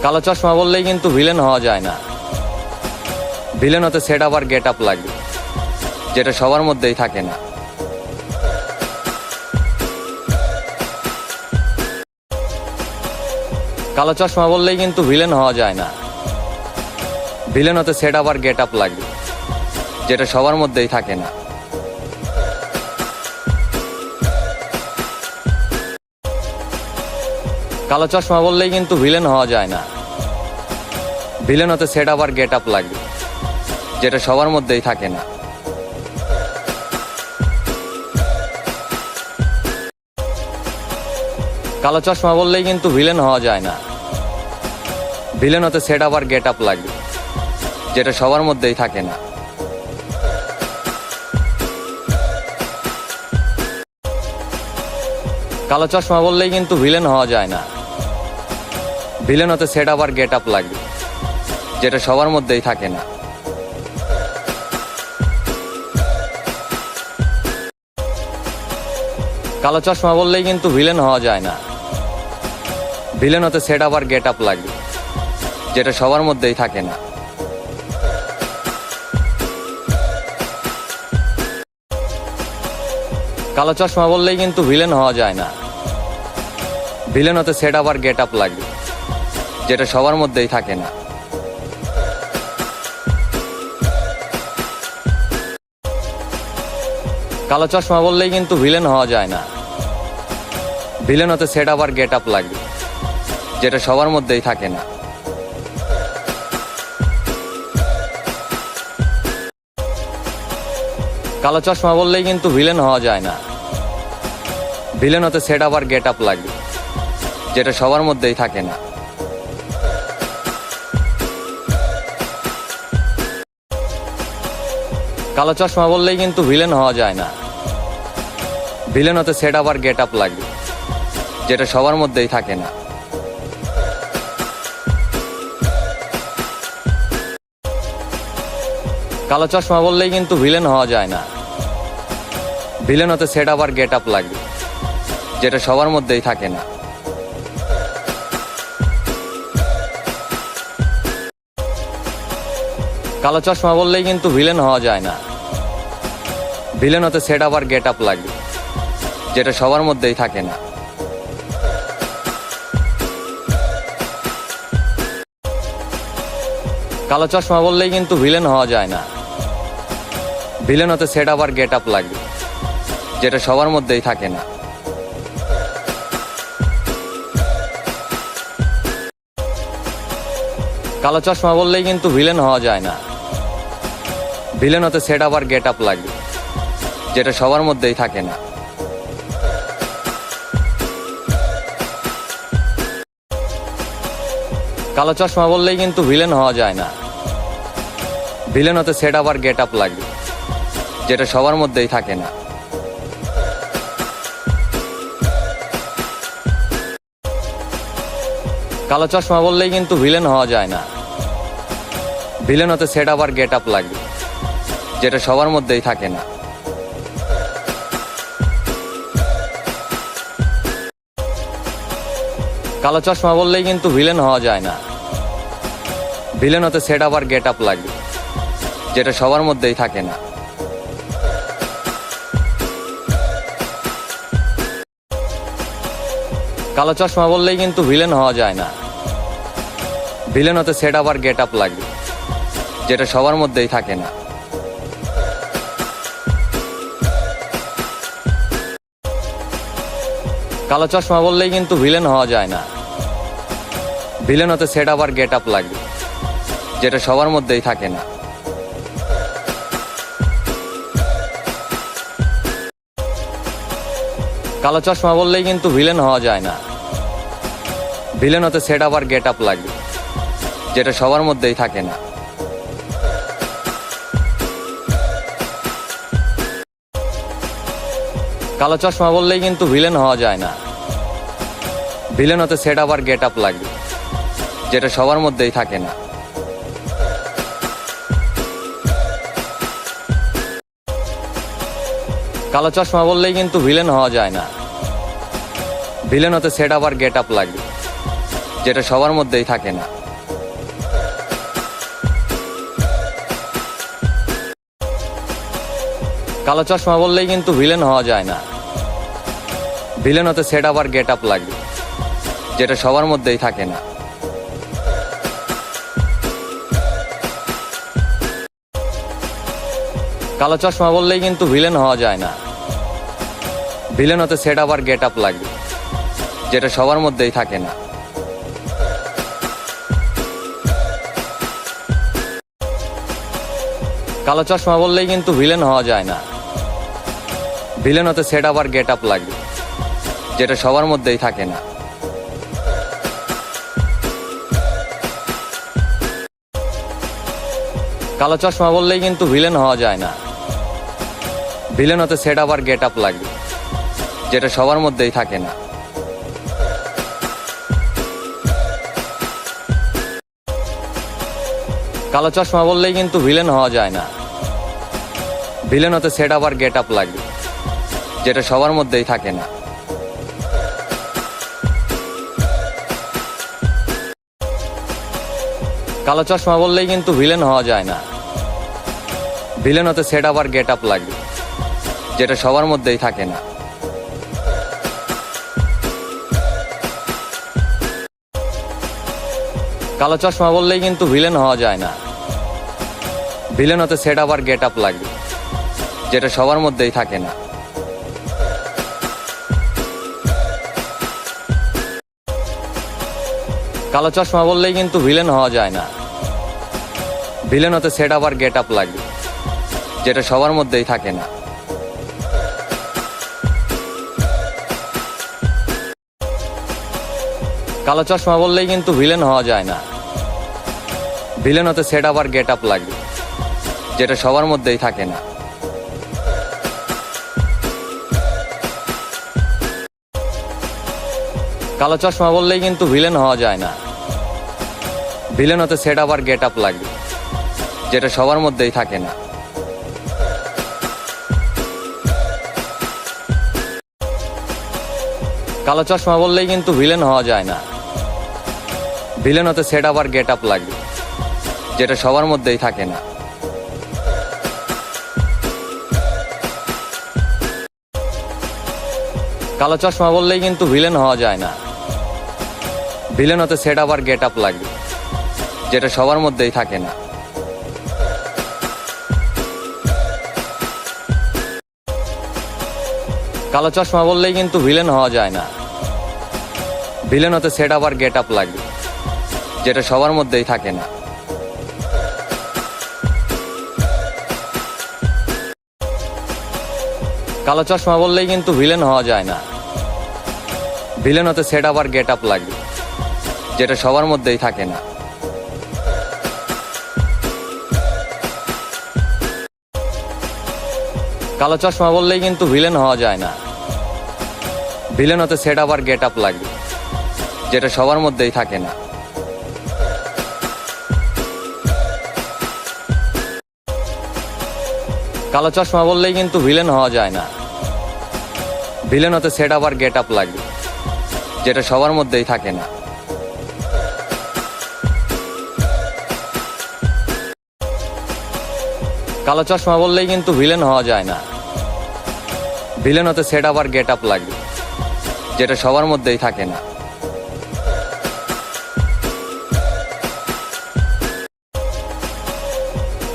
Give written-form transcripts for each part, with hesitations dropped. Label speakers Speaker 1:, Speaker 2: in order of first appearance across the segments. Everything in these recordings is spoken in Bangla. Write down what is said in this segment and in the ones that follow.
Speaker 1: কালো চশমা বললেই কিন্তু ভিলেন হওয়া যায় না। ভিলেন হতে সেট আপ আর গেট আপ লাগে, যেটা সবার মধ্যেই থাকে না। কালো চশমা বললেই কিন্তু ভিলেন হওয়া যায় না। ভিলেন হতে সেট আপ আর গেট আপ লাগে, যেটা সবার মধ্যেই থাকে না। কালো চশমা বললেই কিন্তু ভিলেন হওয়া যায় না। ভিলেন হতে সেট আপ আর গেট আপ লাগে, যেটা সবার মধ্যেই থাকে না। কালো চশমা বললেই কিন্তু ভিলেন হওয়া যায় না। ভিলেন হতে সেট আপ আর গেট আপ লাগে, যেটা সবার মধ্যেই থাকে না। কালো চশমা বললেই কিন্তু ভিলেন হওয়া যায় না। ভিলেন হতে সেট আপ আর গেট আপ লাগে, যেটা সবার মধ্যেই থাকে না। কালো চশমা বললেই কিন্তু ভিলেন হওয়া যায় না। ভিলেন হতে সেট আপ আর গেট আপ লাগে, যেটা সবার মধ্যেই থাকে না। কালো চশমা বললেই কিন্তু ভিলেন হওয়া যায় না। ভিলেন হতে সেট আপ আর গেট আপ লাগে, যেটা সবার মধ্যেই থাকে না। কালো চশমা বললেই কিন্তু ভিলেন হওয়া যায় না। ভিলেন হতে সেট আপ আর গেট আপ লাগে, যেটা সবার মধ্যেই থাকে না। কালো চশমা বললেই কিন্তু ভিলেন হওয়া যায় না। ভিলেন হতে সেট আপ আর গেট আপ লাগে, যেটা সবার মধ্যেই থাকে না। কালো চশমা বললেই কিন্তু ভিলেন হওয়া যায় না। ভিলেন হতে সেট আপ আর গেট আপ লাগে, যেটা সবার মধ্যেই থাকে না। কালো চশমা বললেই কিন্তু ভিলেন হওয়া যায় না। ভিলেন হতে সেট আপ আর গেট আপ লাগে, যেটা সবার মধ্যেই থাকে না। কালো চশমা বললেই কিন্তু ভিলেন হওয়া যায় না। ভিলেন হতে সেট আপ আর গেট আপ লাগে, যেটা সবার মধ্যেই থাকে না। কালো চশমা বললেই কিন্তু ভিলেন হওয়া যায় না। ভিলেন হতে সেট আপ আর গেট আপ লাগে, যেটা সবার মধ্যেই থাকে না। কালো চশমা বললেই কিন্তু ভিলেন হওয়া যায় না। ভিলেন হতে সেট আপ আর গেট আপ লাগে, যেটা সবার মধ্যেই থাকে না। কালো চশমা বললেই কিন্তু ভিলেন হওয়া যায় না। ভিলেন হতে সেট আপ আর গেট আপ লাগে, যেটা সবার মধ্যেই থাকে না। কালো চশমা বললেই কিন্তু ভিলেন হওয়া যায় না। ভিলেন হতে সেট আপ আর গেট আপ লাগে, যেটা সবার মধ্যেই থাকে না। কালো চশমা বললেই কিন্তু ভিলেন হওয়া যায় না। ভিলেন হতে সেট আপ আর গেট আপ লাগে, যেটা সবার মধ্যেই থাকে না। কালো চশমা বললেই কিন্তু ভিলেন হওয়া যায় না। ভিলেন হতে সেট আপ আর গেট আপ লাগে, যেটা সবার মধ্যেই থাকে না। কালো চশমা বললেই কিন্তু ভিলেন হওয়া যায় না। ভিলেন হতে সেট আপ আর গেট আপ লাগে, যেটা সবার মধ্যেই থাকে না। কালো চশমা বললেই কিন্তু ভিলেন হওয়া যায় না। ভিলেন হতে সেট আপ আর গেট আপ লাগে, যেটা সবার মধ্যেই থাকে না। কালো চশমা বললেই কিন্তু ভিলেন হওয়া যায় না। ভিলেন হতে সেট আপ আর গেট আপ লাগে, যেটা সবার মধ্যেই থাকে না। কালো চশমা বললেই কিন্তু ভিলেন হওয়া যায় না। ভিলেন হতে সেট আপ আর গেট আপ লাগে, যেটা সবার মধ্যেই থাকে না। কালো চশমা বললেই কিন্তু ভিলেন হওয়া যায় না। ভিলেন হতে সেট আপ আর গেট আপ লাগে, যেটা সবার মধ্যেই থাকে না। কালো চশমা বললেই কিন্তু ভিলেন হওয়া যায় না। ভিলেন হতে সেট আপ আর গেট আপ লাগে, যেটা সবার মধ্যেই থাকে না। কালো চশমা বললেই কিন্তু ভিলেন হওয়া যায় না। ভিলেন হতে সেট আপ আর গেট আপ লাগে, যেটা সবার মধ্যেই থাকে না। কালো চশমা বললেই কিন্তু ভিলেন হওয়া যায় না। ভিলেন হতে সেট আপ আর গেট আপ লাগে, যেটা সবার মধ্যেই থাকে না। কালো চশমা বললেই কিন্তু ভিলেন হওয়া যায় না। ভিলেন হতে সেট আপ আর গেট আপ লাগে, যেটা সবার মধ্যেই থাকে না। কালো চশমা বললেই কিন্তু ভিলেন হওয়া যায় না। ভিলেন হতে সেট আপ আর গেট আপ লাগে, যেটা সবার মধ্যেই থাকে না। কালো চশমা বললেই কিন্তু ভিলেন হওয়া যায় না। ভিলেন হতে সেট আপ আর গেট আপ লাগে, যেটা সবার মধ্যেই থাকে না। কালো চশমা বললেই কিন্তু ভিলেন হওয়া যায় না। ভিলেন হতে সেট আপ আর গেট আপ লাগে, যেটা সবার মধ্যেই থাকে না। কালো চশমা বললেই কিন্তু ভিলেন হওয়া যায় না। ভিলেন হতে সেট আপ আর গেট আপ লাগে, যেটা সবার মধ্যেই থাকে না। কালো চশমা বললেই কিন্তু ভিলেন হওয়া যায় না। ভিলেন হতে সেট আপ আর গেট আপ লাগে, যেটা সবার মধ্যেই থাকে না। কালো চশমা বললেই কিন্তু ভিলেন হওয়া যায় না। ভিলেন হতে সেট আপ আর গেট আপ লাগে, যেটা সবার মধ্যেই থাকে না। কালো চশমা বললেই কিন্তু ভিলেন হওয়া যায় না। ভিলেন হতে সেট আপ আর গেট আপ লাগে, যেটা সবার মধ্যেই থাকে না। কালো চশমা বললেই কিন্তু ভিলেন হওয়া যায় না। ভিলেন হতে সেট আপ আর গেট আপ লাগে, যেটা সবার মধ্যেই থাকে না। কালো চশমা বললেই কিন্তু ভিলেন হওয়া যায় না। ভিলেন হতে সেট আপ আর গেট আপ লাগে, যেটা সবার মধ্যেই থাকে না। কালো চশমা বললেই কিন্তু ভিলেন হওয়া যায় না। ভিলেন হতে সেট আপ আর গেট আপ লাগে, যেটা সবার মধ্যেই থাকে না। কালো চশমা বললেই কিন্তু ভিলেন হওয়া যায় না। ভিলেন হতে সেট আপ আর গেট আপ লাগে, যেটা সবার মধ্যেই থাকে না। কালো চশমা বললেই কিন্তু ভিলেন হওয়া যায় না। ভিলেন হতে সেট আপ আর গেট আপ লাগে, যেটা সবার মধ্যেই থাকে না।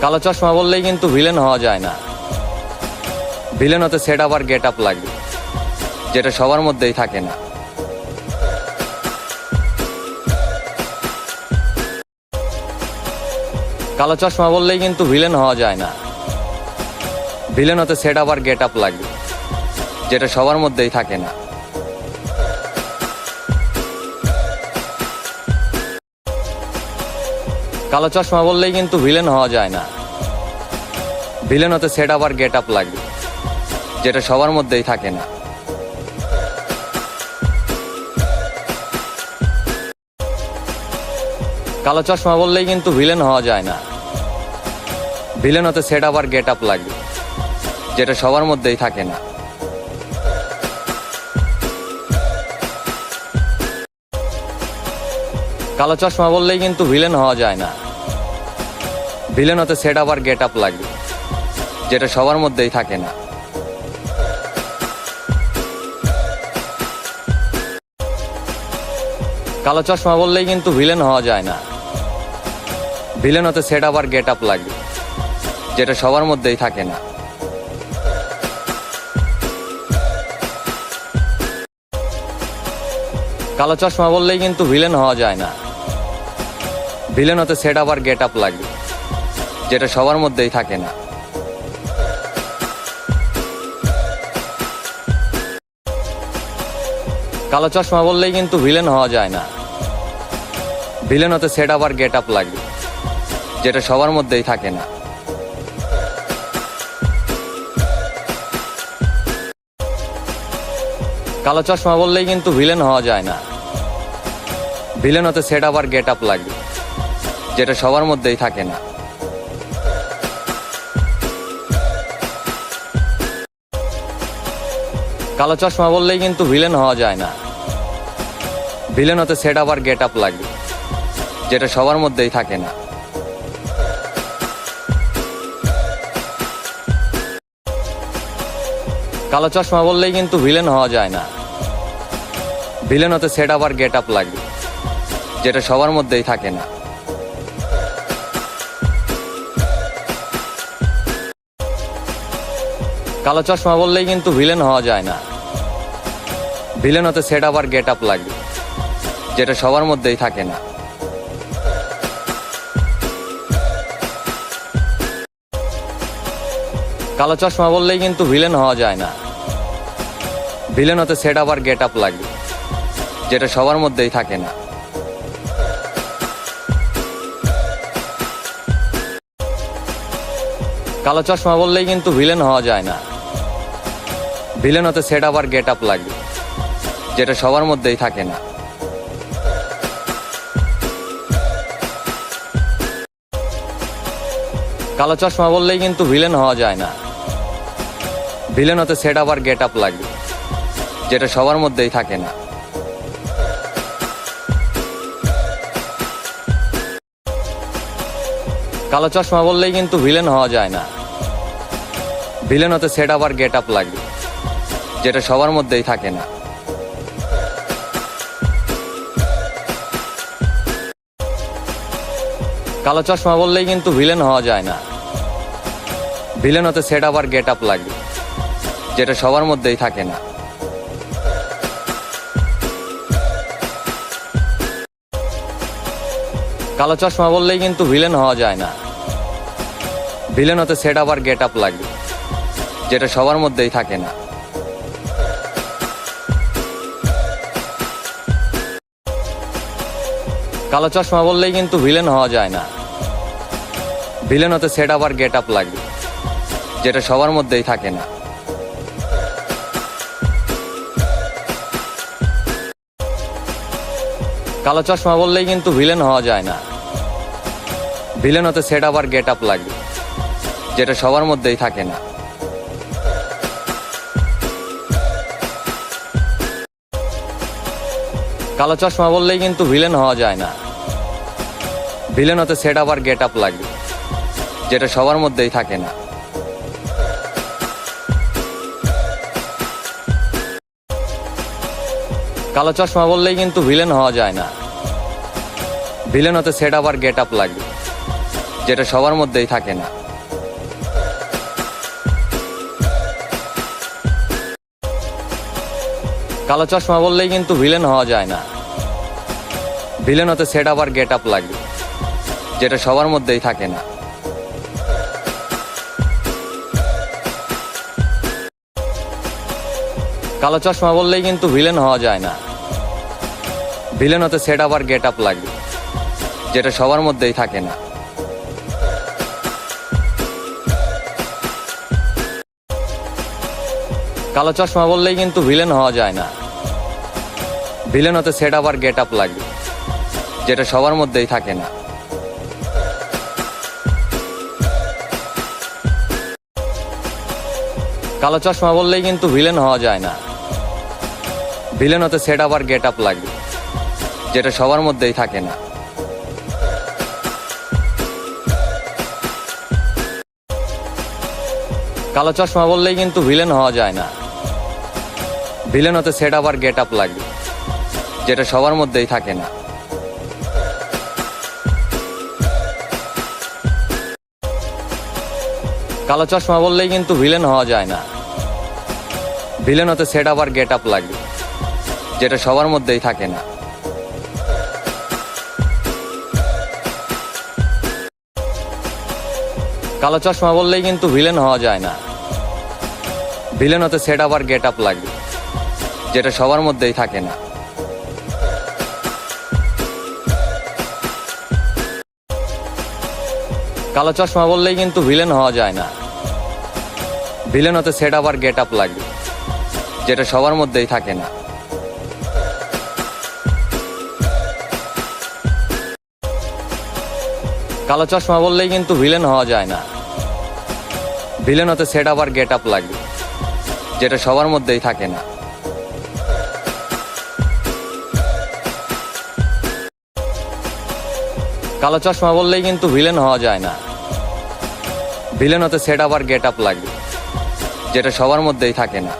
Speaker 1: কালো চশমা বললেই কিন্তু ভিলেন হওয়া যায় না। ভিলেন হতে সেট আপ আর গেট আপ লাগে, যেটা সবার মধ্যেই থাকে না। কালো চশমা বললেই কিন্তু ভিলেন হওয়া যায় না। ভিলেন হতে সেট আপ আর গেট আপ লাগে, যেটা সবার মধ্যেই থাকে না। কালো চশমা বললেই কিন্তু ভিলেন হওয়া যায় না। ভিলেন হতে সেট আপ আর গেট আপ লাগে, যেটা সবার মধ্যেই থাকে না। কালো চশমা বললেই কিন্তু ভিলেন হওয়া যায় না। ভিলেন হতে সেট আপ আর গেট আপ লাগে, যেটা সবার মধ্যেই থাকে না। কালো চশমা বললেই কিন্তু ভিলেন হওয়া যায় না। ভিলেন হতে সেট আপ আর গেট আপ লাগে, যেটা সবার মধ্যেই থাকে না। কালো চশমা বললেই কিন্তু ভিলেন হওয়া যায় না। ভিলেন হতে সেট আপ আর গেট আপ লাগে, যেটা সবার মধ্যেই থাকে না। কালো চশমা বললেই কিন্তু ভিলেন হওয়া যায় না। ভিলেন হতে সেট আপ আর গেট আপ লাগে, যেটা সবার মধ্যেই থাকে না। কালো চশমা বললেই কিন্তু ভিলেন হওয়া যায় না। ভিলেন হতে সেট আপ আর গেট আপ লাগে, যেটা সবার মধ্যেই থাকে না। কালো চশমা বললেই কিন্তু ভিলেন হওয়া যায় না। ভিলেন হতে সেট আপ আর গেট আপ লাগে, যেটা সবার মধ্যেই থাকে না। কালো চশমা বললেই কিন্তু ভিলেন হওয়া যায় না। ভিলেন হতে সেট আপ আর গেট আপ লাগে, যেটা সবার মধ্যেই থাকে না। কালো চশমা বললেই কিন্তু ভিলেন হওয়া যায় না। ভিলেন হতে সেট আপ আর গেট আপ লাগে, যেটা সবার মধ্যেই থাকে না। কালো চশমা বললেই কিন্তু ভিলেন হওয়া যায় না। ভিলেন হতে সেট আপ আর গেট আপ লাগে, যেটা সবার মধ্যেই থাকে না। কালো চশমা বললেই কিন্তু ভিলেন হওয়া যায় না। ভিলেন হতে সেট আপ আর গেট আপ লাগে, যেটা সবার মধ্যেই থাকে না। কালো চশমা বললেই কিন্তু ভিলেন হওয়া যায় না। ভিলেন হতে সেট আপ আর গেট আপ লাগে, যেটা সবার মধ্যেই থাকে না। কালো চশমা বললেই কিন্তু ভিলেন হওয়া যায় না। ভিলেন হতে সেট আপ আর গেট আপ লাগে, যেটা সবার মধ্যেই থাকে না। কালো চশমা বললেই কিন্তু ভিলেন হওয়া যায় না। ভিলেন হতে সেট আপ আর গেট আপ লাগে, যেটা সবার মধ্যেই থাকে না। কালো চশমা বললেই কিন্তু ভিলেন হওয়া যায় না। ভিলেন হতে সেট আপ আর গেট আপ লাগে, যেটা সবার মধ্যেই থাকে না। কালো চশমা বললেই কিন্তু ভিলেন হওয়া যায় না। ভিলেন হতে সেট আপ আর গেট আপ লাগে, যেটা সবার মধ্যেই থাকে না। কালো চশমা বললেই কিন্তু ভিলেন হওয়া যায় না। ভিলেন হতে সেট আপ আর গেট আপ লাগে, যেটা সবার মধ্যেই থাকে না। কালো চশমা বললেই কিন্তু ভিলেন হওয়া যায় না। ভিলেন হতে সেট আপ আর গেট আপ লাগে, যেটা সবার মধ্যেই থাকে না। কালো চশমা বললেই কিন্তু ভিলেন হওয়া যায় না। ভিলেন হতে সেট আপ আর গেট আপ লাগে, যেটা সবার মধ্যেই থাকে না। কালো চশমা বললেই কিন্তু ভিলেন হওয়া যায় না। ভিলেন হতে সেট আপ আর গেট আপ লাগে, যেটা সবার মধ্যেই থাকে না। কালো চশমা বললেই কিন্তু ভিলেন হওয়া যায় না। ভিলেন হতে সেট আপ আর গেট আপ লাগে, যেটা সবার মধ্যেই থাকে না। কালো চশমা বললেই কিন্তু ভিলেন হওয়া যায় না। ভিলেন হতে সেট আপ আর গেট আপ লাগে, যেটা সবার মধ্যেই থাকে না। কালো চশমা বললেই কিন্তু ভিলেন হওয়া যায় না। ভিলেন হতে সেট আপ আর গেট আপ লাগে, যেটা সবার মধ্যেই থাকে না। কালো চশমা বললেই কিন্তু ভিলেন হওয়া যায় না। ভিলেন হতে সেট আপ আর গেট আপ লাগে, যেটা সবার মধ্যেই থাকে না। কালো চশমা বললেই কিন্তু ভিলেন হওয়া যায় না। ভিলেন হতে সেট আপ আর গেট আপ লাগে, যেটা সবার মধ্যেই থাকে না। কালো চশমা বললেই কিন্তু ভিলেন হওয়া যায় না। ভিলেন হতে সেট আপ আর গেট আপ লাগে, যেটা সবার মধ্যেই থাকে না। কালো চশমা বললেই কিন্তু ভিলেন হওয়া যায় না। ভিলেন হতে সেট আপ আর গেট আপ লাগে, যেটা সবার মধ্যেই থাকে না। কালো চশমা বললেই কিন্তু ভিলেন হওয়া যায় না। ভিলেন হতে সেট আপ আর গেট আপ লাগে, যেটা সবার মধ্যেই থাকে না। কালো চশমা বললেই কিন্তু ভিলেন হওয়া যায় না। ভিলেন হতে সেট আপ আর গেট আপ লাগে, যেটা সবার মধ্যেই থাকে না। কালো চশমা বললেই কিন্তু ভিলেন হওয়া যায় না। ভিলেন হতে সেট আপ আর গেট আপ লাগে, যেটা সবার মধ্যেই থাকে না।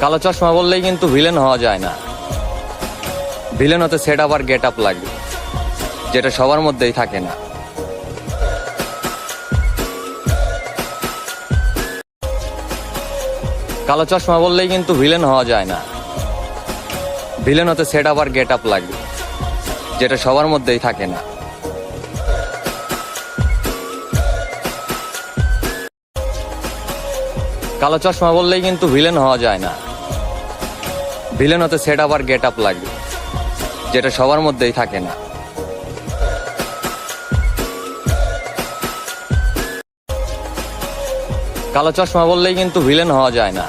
Speaker 1: কালো চশমা বললেই কিন্তু ভিলেন হওয়া যায় না। ভিলেন হতে সেট আপ আর গেট আপ লাগে, যেটা সবার মধ্যেই থাকে না। কালো চশমা বললেই কিন্তু ভিলেন হওয়া যায় না। ভিলেন হতে সেট আপ আর গেট আপ লাগে, যেটা সবার মধ্যেই থাকে না। কালো চশমা বললেই কিন্তু ভিলেন হওয়া যায় না। ভিলেন হতে সেট আপ আর গেট আপ লাগে, যেটা সবার মধ্যেই থাকে না। কালো চশমা বললেই কিন্তু ভিলেন হওয়া যায় না।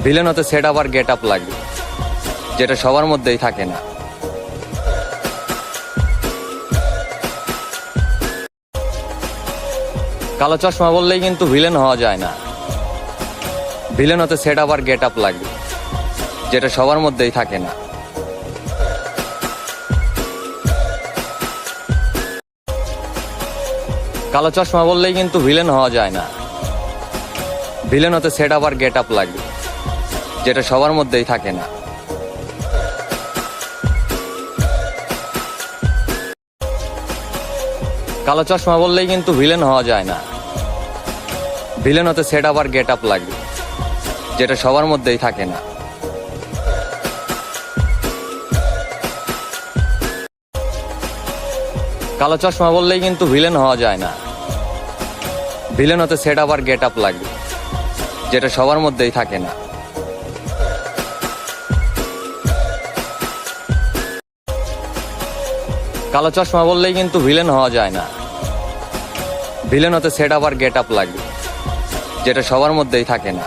Speaker 1: ভিলেন হতে সেট আপ আর গেট আপ লাগে, যেটা সবার মধ্যেই থাকে না। কালো চশমা বললেই কিন্তু ভিলেন হওয়া যায় না। ভিলেন হতে সেট আপ আর গেট আপ লাগে, যেটা সবার মধ্যেই থাকে না। কালো চশমা বললেই কিন্তু ভিলেন হওয়া যায় না। ভিলেন হতে সেট আপ আর গেট আপ লাগে, যেটা সবার মধ্যেই থাকে না। কালো চশমা বললেই কিন্তু ভিলেন হওয়া যায় না। ভিলেন হতে সেট আপ আর গেট আপ লাগে, যেটা সবার মধ্যেই থাকে না। কালো চশমা বললেই কিন্তু ভিলেন হওয়া যায় না। ভিলেন হতে সেট আপ আর গেট আপ লাগে, যেটা সবার মধ্যেই থাকে না। কালো চশমা বললেই কিন্তু ভিলেন হওয়া যায় না। ভিলেন হতে সেট আপ আর গেট আপ লাগে, যেটা সবার মধ্যেই থাকে না।